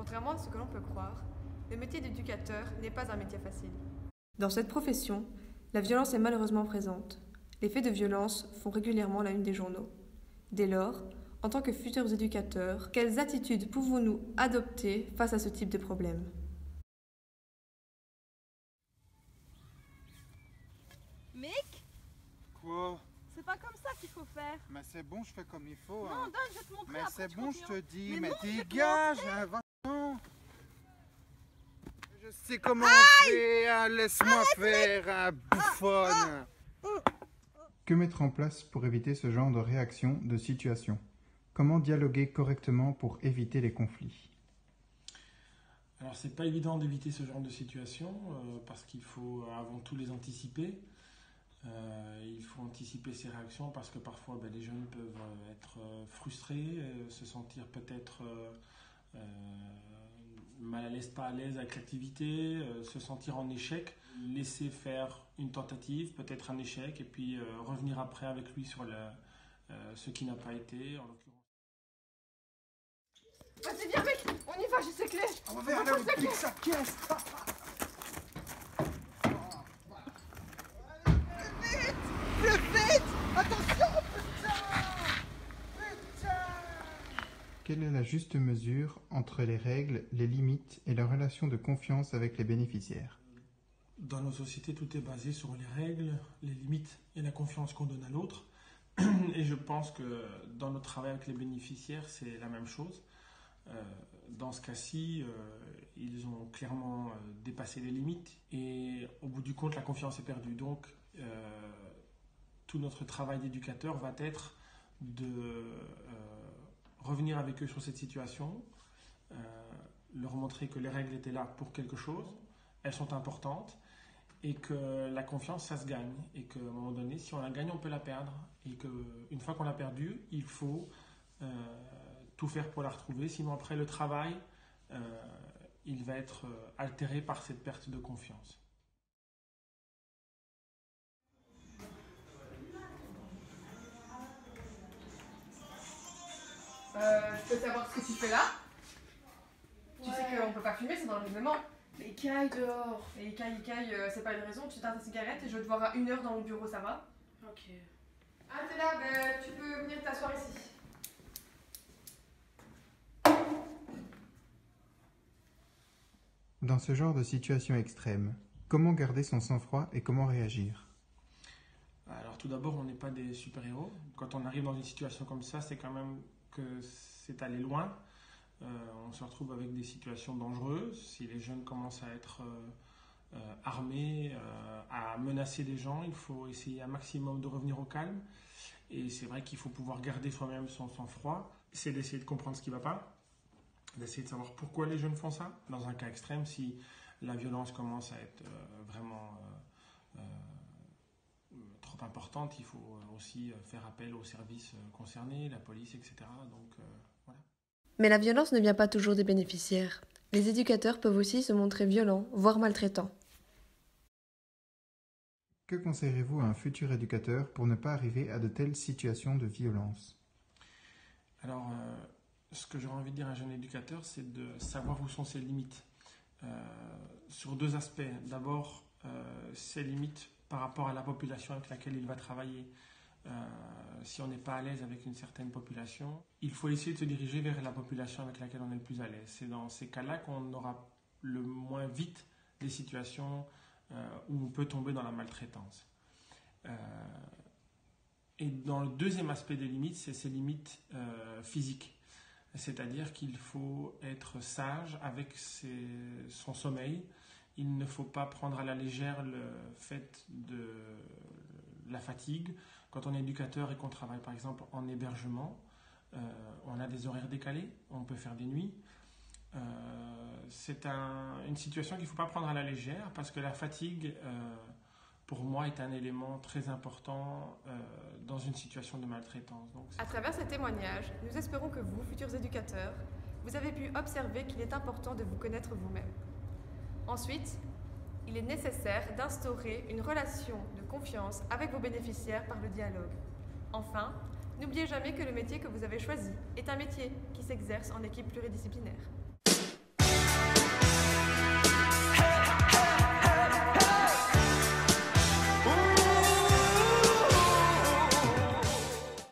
Contrairement à ce que l'on peut croire, le métier d'éducateur n'est pas un métier facile. Dans cette profession, la violence est malheureusement présente. Les faits de violence font régulièrement la une des journaux. Dès lors, en tant que futurs éducateurs, quelles attitudes pouvons-nous adopter face à ce type de problème ? Mec, Quoi? c'est pas comme ça qu'il faut faire. Mais c'est bon, je fais comme il faut. Non, Hein. donne, je vais te montrer. Mais après, c'est tu bon, je continues. te dis. Mais Mais non, je vais te dégage, montrer. hein, va-t'en. Je sais comment on fait, hein, laisse-moi faire, hein, bouffonne. Que mettre en place pour éviter ce genre de réaction, de situation? Comment dialoguer correctement pour éviter les conflits? Alors c'est pas évident d'éviter ce genre de situation parce qu'il faut avant tout les anticiper. Il faut anticiper ces réactions parce que parfois les jeunes peuvent être frustrés, se sentir peut-être mal à l'aise, pas à l'aise avec l'activité, se sentir en échec, laisser faire une tentative, peut-être un échec, et puis revenir après avec lui sur ce qui n'a pas été, en l'occurrence. Vas-y, viens mec, on y va, j'ai ses clés. On va vers là où il pique sa caisse. Plus vite! Attention, putain! Quelle est la juste mesure entre les règles, les limites et la relation de confiance avec les bénéficiaires? Dans nos sociétés, tout est basé sur les règles, les limites et la confiance qu'on donne à l'autre. Et je pense que dans notre travail avec les bénéficiaires, c'est la même chose. Dans ce cas-ci, ils ont clairement dépassé les limites et au bout du compte, la confiance est perdue. Donc, tout notre travail d'éducateur va être de revenir avec eux sur cette situation, leur montrer que les règles étaient là pour quelque chose, elles sont importantes et que la confiance, ça se gagne et qu'à un moment donné, si on la gagne, on peut la perdre et qu'une fois qu'on l'a perdue, il faut tout faire pour la retrouver, sinon après le travail, il va être altéré par cette perte de confiance. Je peux savoir ce que tu fais là? Tu sais qu'on peut pas fumer, c'est dans le règlement. Mais caille dehors. Et caille, c'est pas une raison, tu éteins ta cigarette et je vais te voir à 1h dans mon bureau, ça va? Ok. Ah, t'es là, tu peux venir t'asseoir ici. Dans ce genre de situation extrême, comment garder son sang-froid et comment réagir? Alors tout d'abord, on n'est pas des super-héros. Quand on arrive dans une situation comme ça, c'est quand même que c'est aller loin. On se retrouve avec des situations dangereuses. Si les jeunes commencent à être armés, à menacer des gens, il faut essayer un maximum de revenir au calme. Et c'est vrai qu'il faut pouvoir garder soi-même son sang-froid. C'est d'essayer de comprendre ce qui ne va pas, d'essayer de savoir pourquoi les jeunes font ça. Dans un cas extrême, si la violence commence à être vraiment trop importante, il faut aussi faire appel aux services concernés, la police, etc. Donc voilà. Mais la violence ne vient pas toujours des bénéficiaires. Les éducateurs peuvent aussi se montrer violents, voire maltraitants. Que conseillerez-vous à un futur éducateur pour ne pas arriver à de telles situations de violence? Alors, ce que j'aurais envie de dire à un jeune éducateur, c'est de savoir où sont ses limites. Sur deux aspects. D'abord, ses limites par rapport à la population avec laquelle il va travailler. Si on n'est pas à l'aise avec une certaine population, il faut essayer de se diriger vers la population avec laquelle on est le plus à l'aise. C'est dans ces cas-là qu'on aura le moins vite des situations où on peut tomber dans la maltraitance. Et dans le deuxième aspect des limites, c'est ces limites physiques. C'est-à-dire qu'il faut être sage avec son sommeil. Il ne faut pas prendre à la légère le fait de la fatigue. Quand on est éducateur et qu'on travaille par exemple en hébergement, on a des horaires décalés, on peut faire des nuits. C'est une situation qu'il ne faut pas prendre à la légère parce que la fatigue, pour moi, est un élément très important dans une situation de maltraitance. Donc, À travers ces témoignages, nous espérons que vous, futurs éducateurs, vous avez pu observer qu'il est important de vous connaître vous-même. Ensuite, il est nécessaire d'instaurer une relation de confiance avec vos bénéficiaires par le dialogue. Enfin, n'oubliez jamais que le métier que vous avez choisi est un métier qui s'exerce en équipe pluridisciplinaire.